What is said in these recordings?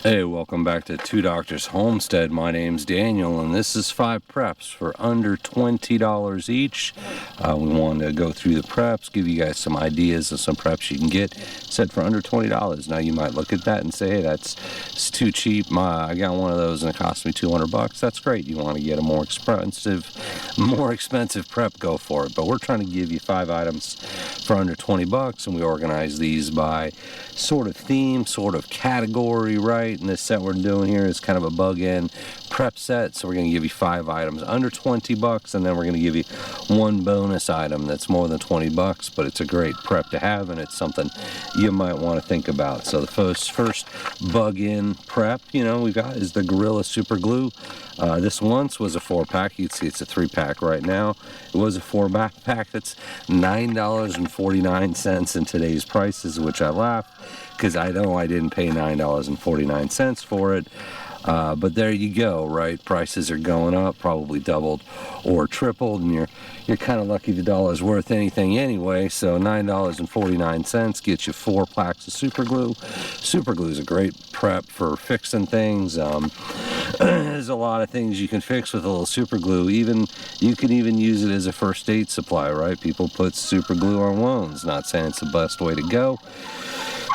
Hey, welcome back to Two Drs Homestead. My name's Daniel, and this is 5 preps for under $20 each. We wanted to go through the preps, give you guys some ideas of some preps you can get, said for under $20. Now you might look at that and say, hey, it's too cheap. I got one of those and it cost me $200. That's great. You want to get a more expensive prep, go for it. But we're trying to give you 5 items for under $20, and we organize these by sort of theme, sort of category, right? And this set we're doing here is kind of a bug-in prep set, so we're going to give you 5 items under $20, and then we're going to give you one bonus item that's more than $20, but it's a great prep to have, and it's something you might want to think about. So the first bug-in prep, we got is the Gorilla Super Glue. This once was a 4-pack. You can see it's a 3-pack right now. It was a 4-pack. That's $9.49 in today's prices, which I laugh because I know I didn't pay $9.49 for it. But there you go, right? Prices are going up, probably doubled or tripled, and you're kind of lucky the dollar's worth anything anyway. So $9.49 gets you 4 packs of super glue. Super glue is a great prep for fixing things. There's a lot of things you can fix with a little super glue. You can even use it as a first aid supply, right? People put super glue on wounds. Not saying it's the best way to go,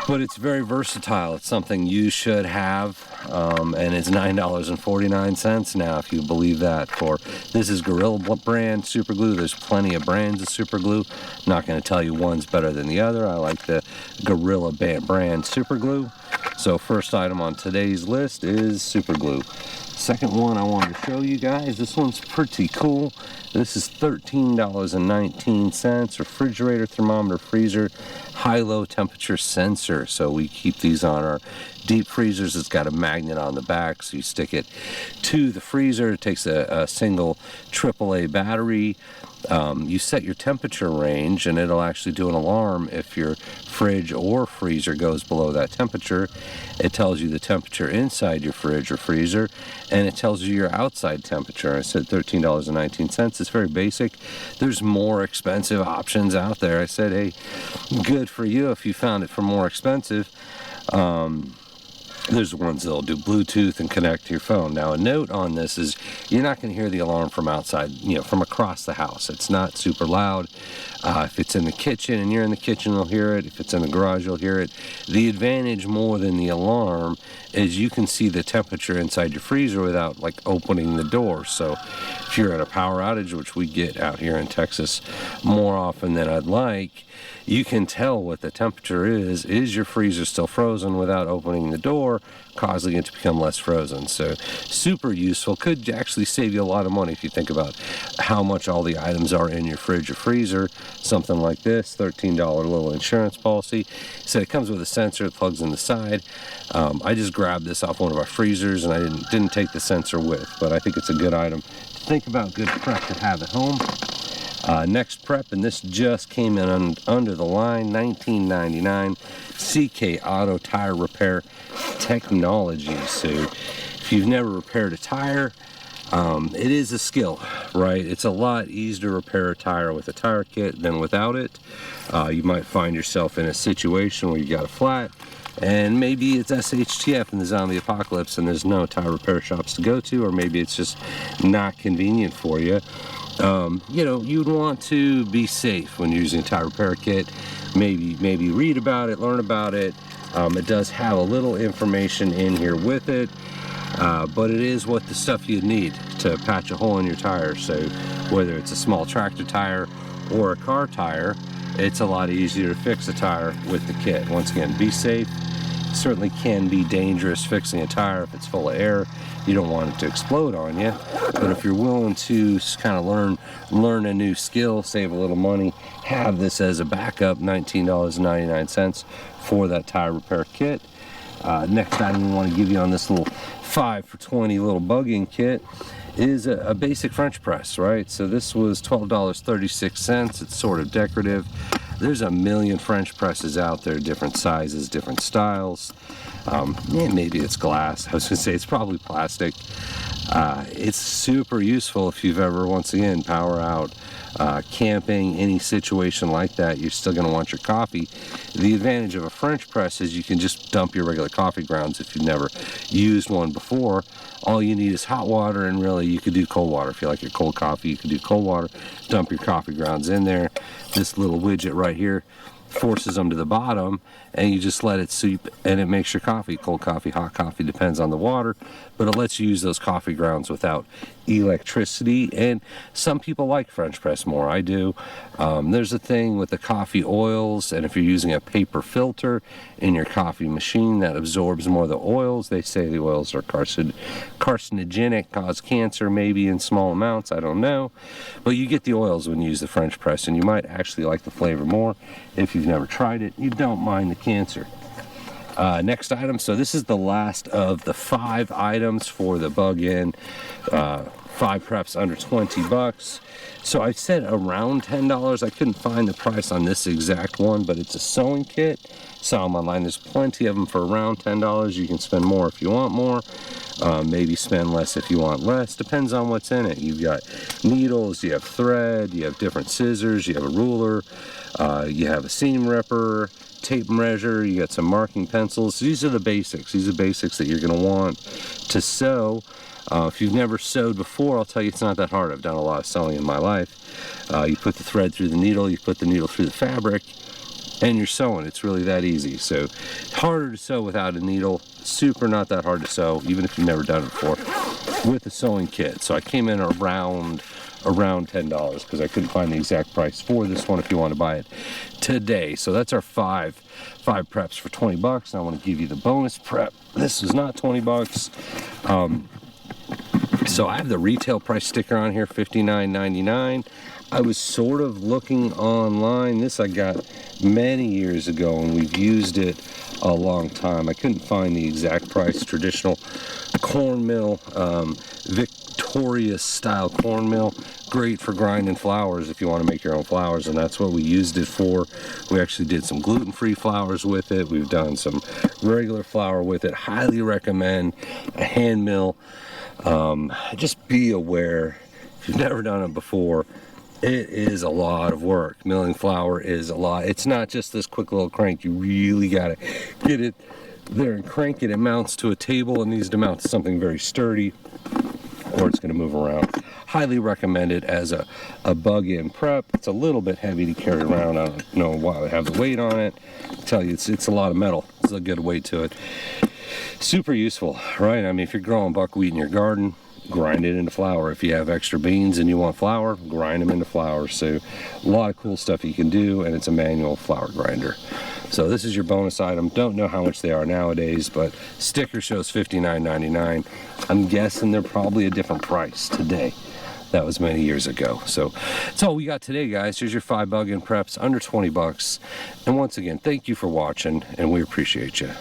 but it's very versatile. It's something you should have, and it's $9.49 now, if you believe that. This is Gorilla brand super glue. There's plenty of brands of super glue. I'm not going to tell you one's better than the other. I like the Gorilla brand super glue. So first item on today's list is super glue. Second one I wanted to show you guys, this one's pretty cool. This is $13.19, refrigerator, thermometer, freezer, high-low temperature sensor. So we keep these on our deep freezers. It's got a magnet on the back, so you stick it to the freezer. It takes a single AAA battery. You set your temperature range, and it'll actually do an alarm if your fridge or freezer goes below that temperature. It tells you the temperature inside your fridge or freezer, and it tells you your outside temperature. I said $13.19. It's very basic. There's more expensive options out there. I said, hey, good for you if you found it for more expensive. There's ones that'll do Bluetooth and connect to your phone. Now, a note on this is you're not going to hear the alarm from outside, from across the house. It's not super loud. If it's in the kitchen and you're in the kitchen, you'll hear it. If it's in the garage, you'll hear it. The advantage more than the alarm is you can see the temperature inside your freezer without opening the door. So if you're at a power outage, which we get out here in Texas more often than I'd like, you can tell what the temperature is. Is your freezer still frozen without opening the door, causing it to become less frozen? So super useful. Could actually save you a lot of money if you think about how much all the items are in your fridge or freezer. Something like this, $13 little insurance policy. So it comes with a sensor. It plugs in the side. I just grabbed this off one of our freezers, and I didn't take the sensor with, but I think it's a good item to think about, good prep to have at home. Next prep, and this just came in under the line, $19.99, CK Auto Tire Repair Technology. So if you've never repaired a tire, it is a skill, right? It's a lot easier to repair a tire with a tire kit than without it. You might find yourself in a situation where you got a flat, and maybe it's Shtf in the zombie apocalypse and there's no tire repair shops to go to, or maybe it's just not convenient for you. You'd want to be safe when using a tire repair kit. Maybe read about it, learn about it. It does have a little information in here with it, but it is what the stuff you need to patch a hole in your tire. So whether it's a small tractor tire or a car tire, it's a lot easier to fix a tire with the kit. Once again, be safe. It certainly can be dangerous fixing a tire if it's full of air. You don't want it to explode on you, but if you're willing to kind of learn a new skill, save a little money, have this as a backup, $19.99 for that tire repair kit. Next item we want to give you on this little 5 for $20 little bug-in kit is a basic French press, right? So this was $12.36. It's sort of decorative. There's a million French presses out there, different sizes, different styles. Yeah, maybe it's glass. I was going to say it's probably plastic. It's super useful if you've ever, once again, power out, camping, any situation like that. You're still going to want your coffee. The advantage of a French press is you can just dump your regular coffee grounds if you've never used one before. All you need is hot water, and really you could do cold water. If you like your cold coffee, you could do cold water, dump your coffee grounds in there. This little widget right here forces them to the bottom, and you just let it soup, and it makes your coffee, cold coffee, hot coffee, depends on the water, but it lets you use those coffee grounds without electricity. And some people like French press more. I do. There's a thing with the coffee oils, and if you're using a paper filter in your coffee machine, that absorbs more of the oils. They say the oils are carcinogenic, cause cancer maybe in small amounts, I don't know, but you get the oils when you use the French press, and you might actually like the flavor more. If you've never tried it, you don't mind the cancer. Next item, so this is the last of the 5 items for the bug-in, 5 preps under 20 bucks. So I said around $10. I couldn't find the price on this exact one, but it's a sewing kit. Saw them online. There's plenty of them for around $10. You can spend more if you want more. Maybe spend less if you want less. Depends on what's in it. You've got needles, you have thread, you have different scissors, you have a ruler, you have a seam ripper, tape measure, you got some marking pencils. These are the basics. These are basics that you're going to want to sew. If you've never sewed before, I'll tell you it's not that hard. I've done a lot of sewing in my life. You put the thread through the needle, you put the needle through the fabric, and you're sewing. It's really that easy. So harder to sew without a needle. Super not that hard to sew, even if you've never done it before, with a sewing kit. So I came in around $10 because I couldn't find the exact price for this one if you want to buy it today. So that's our five preps for 20 bucks. And I want to give you the bonus prep. This is not 20 bucks. So I have the retail price sticker on here, $59.99. I was sort of looking online. This I got many years ago, and we've used it a long time. I couldn't find the exact price. Traditional corn mill, Victorious style corn mill. Great for grinding flours if you want to make your own flours, and that's what we used it for. We actually did some gluten-free flours with it. We've done some regular flour with it. Highly recommend a hand mill. Just be aware, if you've never done it before, it is a lot of work. Milling flour is a lot. It's not just this quick little crank. You really got to get it there and crank it. It mounts to a table and needs to mount to something very sturdy, or it's going to move around. Highly recommend it as a bug-in prep. It's a little bit heavy to carry around. I don't know why I have the weight on it. I tell you, it's a lot of metal. It's a good weight to it. Super useful, right? I mean, if you're growing buckwheat in your garden, grind it into flour. If you have extra beans and you want flour, grind them into flour. So a lot of cool stuff you can do, and it's a manual flour grinder. So this is your bonus item. Don't know how much they are nowadays, but sticker shows $59.99. I'm guessing they're probably a different price today. That was many years ago. So that's all we got today, guys. Here's your 5 bug-in preps under 20 bucks. And once again, thank you for watching, and we appreciate you.